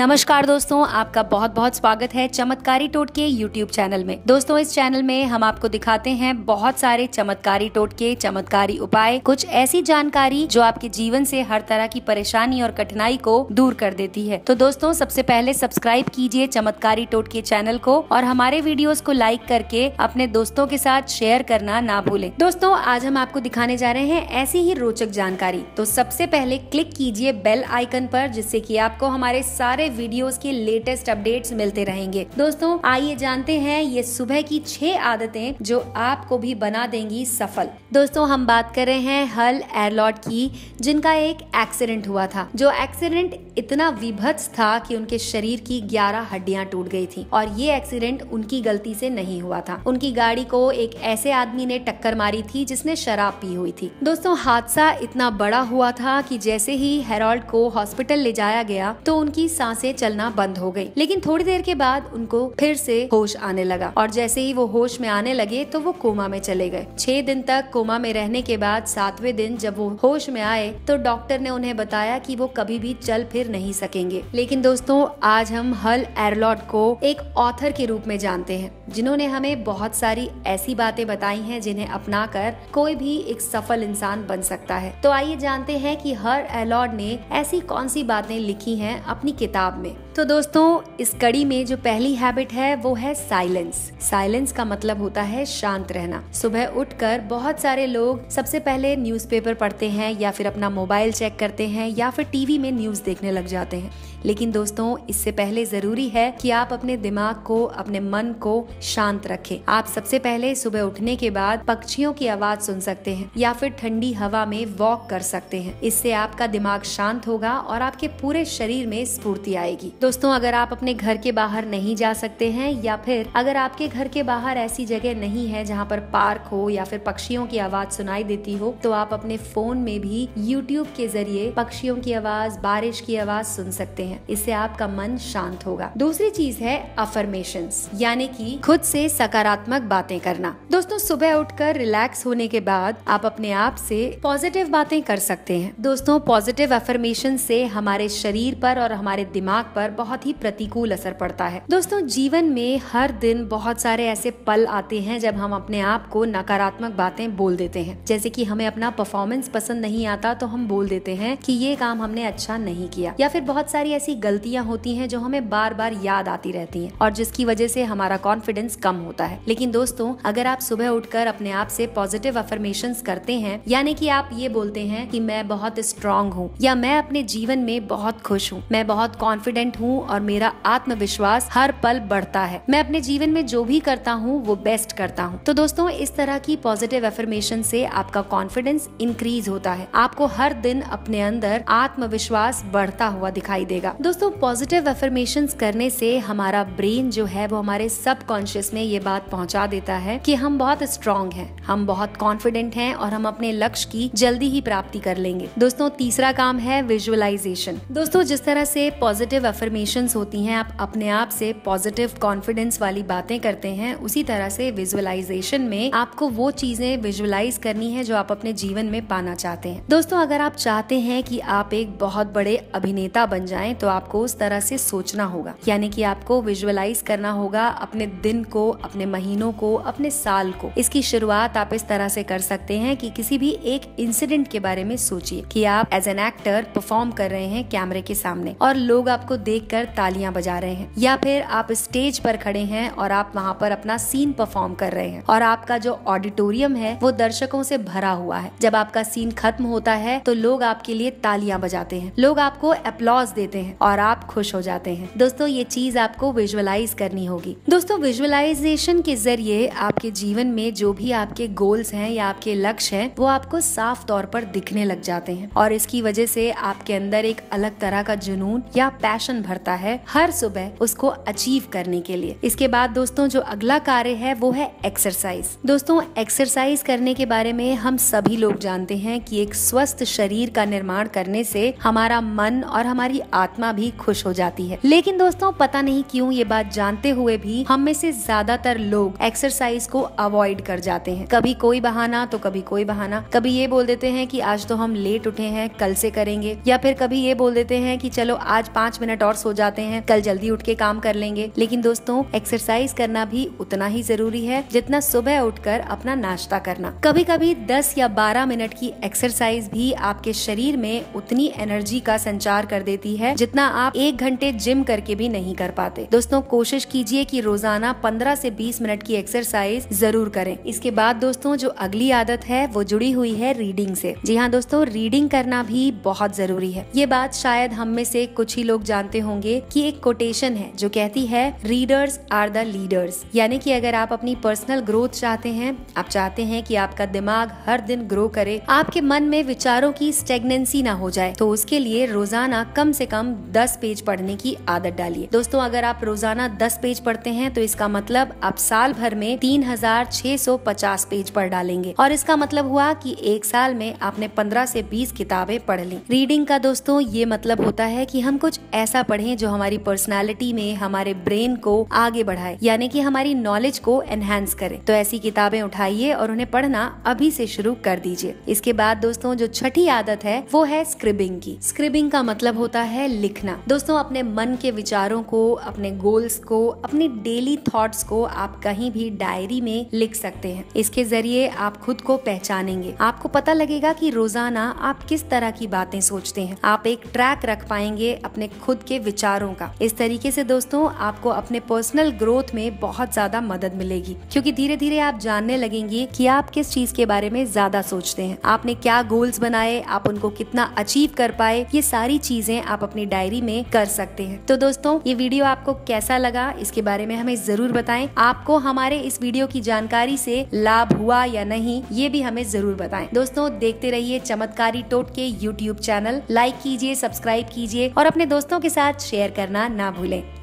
नमस्कार दोस्तों, आपका बहुत बहुत स्वागत है चमत्कारी टोटके यूट्यूब चैनल में। दोस्तों, इस चैनल में हम आपको दिखाते हैं बहुत सारे चमत्कारी टोटके, चमत्कारी उपाय, कुछ ऐसी जानकारी जो आपके जीवन से हर तरह की परेशानी और कठिनाई को दूर कर देती है। तो दोस्तों, सबसे पहले सब्सक्राइब कीजिए चमत्कारी टोटके चैनल को और हमारे वीडियोस को लाइक करके अपने दोस्तों के साथ शेयर करना ना भूलें। दोस्तों, आज हम आपको दिखाने जा रहे हैं ऐसी ही रोचक जानकारी। तो सबसे पहले क्लिक कीजिए बेल आइकन पर, जिससे कि आपको हमारे सारे वीडियोस के लेटेस्ट अपडेट्स मिलते रहेंगे। दोस्तों, आइए जानते हैं ये सुबह की 6 आदतें जो आपको भी बना देंगी सफल। दोस्तों, हम बात कर रहे हैं हल एरलॉट की, जिनका एक एक्सीडेंट हुआ था। जो एक्सीडेंट इतना विभत्स था कि उनके शरीर की 11 हड्डियां टूट गई थी और ये एक्सीडेंट उनकी गलती से नहीं हुआ था। उनकी गाड़ी को एक ऐसे आदमी ने टक्कर मारी थी जिसने शराब पी हुई थी। दोस्तों, हादसा इतना बड़ा हुआ था कि जैसे ही हेरोल्ड को हॉस्पिटल ले जाया गया तो उनकी सांसें चलना बंद हो गई। लेकिन थोड़ी देर के बाद उनको फिर से होश आने लगा और जैसे ही वो होश में आने लगे तो वो कोमा में चले गए। 6 दिन तक कोमा में रहने के बाद 7वें दिन जब वो होश में आए तो डॉक्टर ने उन्हें बताया कि वो कभी भी चल फिर नहीं सकेंगे। लेकिन दोस्तों, आज हम हल एरलॉट को एक ऑथर के रूप में जानते हैं, जिन्होंने हमें बहुत सारी ऐसी बातें बताई हैं जिन्हें अपनाकर कोई भी एक सफल इंसान बन सकता है। तो आइए जानते हैं कि हल एरलॉट ने ऐसी कौन सी बातें लिखी हैं अपनी किताब में। तो दोस्तों, इस कड़ी में जो पहली हैबिट है वो है साइलेंस। साइलेंस का मतलब होता है शांत रहना। सुबह उठकर बहुत सारे लोग सबसे पहले न्यूज़पेपर पढ़ते हैं या फिर अपना मोबाइल चेक करते हैं या फिर टीवी में न्यूज़ देखने लग जाते हैं। लेकिन दोस्तों, इससे पहले जरूरी है कि आप अपने दिमाग को, अपने मन को शांत रखें। आप सबसे पहले सुबह उठने के बाद पक्षियों की आवाज सुन सकते हैं या फिर ठंडी हवा में वॉक कर सकते हैं। इससे आपका दिमाग शांत होगा और आपके पूरे शरीर में स्फूर्ति आएगी। दोस्तों, अगर आप अपने घर के बाहर नहीं जा सकते हैं या फिर अगर आपके घर के बाहर ऐसी जगह नहीं है जहाँ पर पार्क हो या फिर पक्षियों की आवाज सुनाई देती हो, तो आप अपने फोन में भी यूट्यूब के जरिए पक्षियों की आवाज, बारिश की आवाज सुन सकते हैं। इससे आपका मन शांत होगा। दूसरी चीज है अफर्मेशंस, यानी कि खुद से सकारात्मक बातें करना। दोस्तों, सुबह उठकर रिलैक्स होने के बाद आप अपने आप से पॉजिटिव बातें कर सकते हैं। दोस्तों, पॉजिटिव अफर्मेशन से हमारे शरीर पर और हमारे दिमाग पर बहुत ही प्रतिकूल असर पड़ता है। दोस्तों, जीवन में हर दिन बहुत सारे ऐसे पल आते हैं जब हम अपने आप को नकारात्मक बातें बोल देते हैं। जैसे कि हमें अपना परफॉर्मेंस पसंद नहीं आता तो हम बोल देते हैं कि ये काम हमने अच्छा नहीं किया, या फिर बहुत सारी ऐसी गलतियां होती हैं जो हमें बार बार याद आती रहती हैं और जिसकी वजह से हमारा कॉन्फिडेंस कम होता है। लेकिन दोस्तों, अगर आप सुबह उठकर अपने आप से पॉजिटिव अफर्मेशंस करते हैं, यानी कि आप ये बोलते हैं कि मैं बहुत स्ट्रांग हूँ, या मैं अपने जीवन में बहुत खुश हूँ, मैं बहुत कॉन्फिडेंट हूँ और मेरा आत्मविश्वास हर पल बढ़ता है, मैं अपने जीवन में जो भी करता हूँ वो बेस्ट करता हूँ। तो दोस्तों, इस तरह की पॉजिटिव अफर्मेशन से आपका कॉन्फिडेंस इंक्रीज होता है। आपको हर दिन अपने अंदर आत्मविश्वास बढ़ता हुआ दिखाई देगा। दोस्तों, पॉजिटिव अफर्मेशंस करने से हमारा ब्रेन जो है वो हमारे सबकॉन्शियस में ये बात पहुंचा देता है कि हम बहुत स्ट्रांग हैं, हम बहुत कॉन्फिडेंट हैं और हम अपने लक्ष्य की जल्दी ही प्राप्ति कर लेंगे। दोस्तों, तीसरा काम है विजुअलाइजेशन। दोस्तों, जिस तरह से पॉजिटिव अफर्मेशंस होती हैं, आप अपने आप से पॉजिटिव कॉन्फिडेंस वाली बातें करते हैं, उसी तरह से विजुअलाइजेशन में आपको वो चीजें विजुअलाइज करनी है जो आप अपने जीवन में पाना चाहते हैं। दोस्तों, अगर आप चाहते हैं कि आप एक बहुत बड़े अभिनेता बन जाएं, तो आपको उस तरह से सोचना होगा, यानी कि आपको विजुअलाइज करना होगा अपने दिन को, अपने महीनों को, अपने साल को। इसकी शुरुआत आप इस तरह से कर सकते हैं कि किसी भी एक इंसिडेंट के बारे में सोचिए कि आप एज एन एक्टर परफॉर्म कर रहे हैं कैमरे के सामने और लोग आपको देखकर तालियां बजा रहे हैं, या फिर आप स्टेज पर खड़े हैं और आप वहां पर अपना सीन परफॉर्म कर रहे हैं और आपका जो ऑडिटोरियम है वो दर्शकों से भरा हुआ है। जब आपका सीन खत्म होता है तो लोग आपके लिए तालियां बजाते हैं, लोग आपको अप्लॉज देते हैं और आप खुश हो जाते हैं। दोस्तों, ये चीज आपको विजुअलाइज करनी होगी। दोस्तों, विजुअलाइजेशन के जरिए आपके जीवन में जो भी आपके गोल्स हैं या आपके लक्ष्य हैं वो आपको साफ तौर पर दिखने लग जाते हैं और इसकी वजह से आपके अंदर एक अलग तरह का जुनून या पैशन भरता है हर सुबह उसको अचीव करने के लिए। इसके बाद दोस्तों, जो अगला कार्य है वो है एक्सरसाइज। दोस्तों, एक्सरसाइज करने के बारे में हम सभी लोग जानते हैं कि एक स्वस्थ शरीर का निर्माण करने से हमारा मन और हमारी आत्मा भी खुश हो जाती है। लेकिन दोस्तों, पता नहीं क्यों ये बात जानते हुए भी हम में से ज्यादातर लोग एक्सरसाइज को अवॉइड कर जाते हैं। कभी कोई बहाना तो कभी कोई बहाना, कभी ये बोल देते हैं कि आज तो हम लेट उठे हैं, कल से करेंगे, या फिर कभी ये बोल देते हैं कि चलो आज 5 मिनट और बॉस हो जाते हैं, कल जल्दी उठ के काम कर लेंगे। लेकिन दोस्तों एक्सरसाइज करना भी उतना ही जरूरी है जितना सुबह उठकर अपना नाश्ता करना। कभी कभी 10 या 12 मिनट की एक्सरसाइज भी आपके शरीर में उतनी एनर्जी का संचार कर देती है जितना आप 1 घंटे जिम करके भी नहीं कर पाते। दोस्तों कोशिश कीजिए कि रोजाना 15 से 20 मिनट की एक्सरसाइज जरूर करें। इसके बाद दोस्तों जो अगली आदत है वो जुड़ी हुई है रीडिंग से। जी हाँ दोस्तों, रीडिंग करना भी बहुत जरूरी है। ये बात शायद हम में से कुछ ही लोग जानते होंगे कि एक कोटेशन है जो कहती है रीडर्स आर द लीडर्स। यानी कि अगर आप अपनी पर्सनल ग्रोथ चाहते हैं, आप चाहते हैं कि आपका दिमाग हर दिन ग्रो करे, आपके मन में विचारों की स्टेगनेंसी ना हो जाए, तो उसके लिए रोजाना कम से कम 10 पेज पढ़ने की आदत डालिए। दोस्तों अगर आप रोजाना 10 पेज पढ़ते हैं तो इसका मतलब आप साल भर में 3650 पेज पढ़ डालेंगे और इसका मतलब हुआ कि एक साल में आपने 15 से 20 किताबें पढ़ ली। रीडिंग का दोस्तों ये मतलब होता है कि हम कुछ ऐसा पढ़ें जो हमारी पर्सनालिटी में हमारे ब्रेन को आगे बढ़ाए, यानी कि हमारी नॉलेज को एनहांस करे। तो ऐसी किताबें उठाइए और उन्हें पढ़ना अभी से शुरू कर दीजिए। इसके बाद दोस्तों जो छठी आदत है वो है स्क्रिबिंग की। स्क्रिबिंग का मतलब होता है लिखना। दोस्तों अपने मन के विचारों को, अपने गोल्स को, अपनी डेली थॉट्स को आप कहीं भी डायरी में लिख सकते हैं। इसके जरिए आप खुद को पहचानेंगे। आपको पता लगेगा कि रोजाना आप किस तरह की बातें सोचते हैं। आप एक ट्रैक रख पाएंगे अपने खुद के विचारों का। इस तरीके से दोस्तों आपको अपने पर्सनल ग्रोथ में बहुत ज्यादा मदद मिलेगी, क्योंकि धीरे धीरे आप जानने लगेंगे कि आप किस चीज के बारे में ज्यादा सोचते हैं, आपने क्या गोल्स बनाए, आप उनको कितना अचीव कर पाए। ये सारी चीजें आप अपनी डायरी में कर सकते हैं। तो दोस्तों ये वीडियो आपको कैसा लगा इसके बारे में हमें जरूर बताएं। आपको हमारे इस वीडियो की जानकारी से लाभ हुआ या नहीं ये भी हमें जरूर बताएं। दोस्तों देखते रहिए चमत्कारी टोट के YouTube चैनल। लाइक कीजिए, सब्सक्राइब कीजिए और अपने दोस्तों के साथ शेयर करना ना भूलें।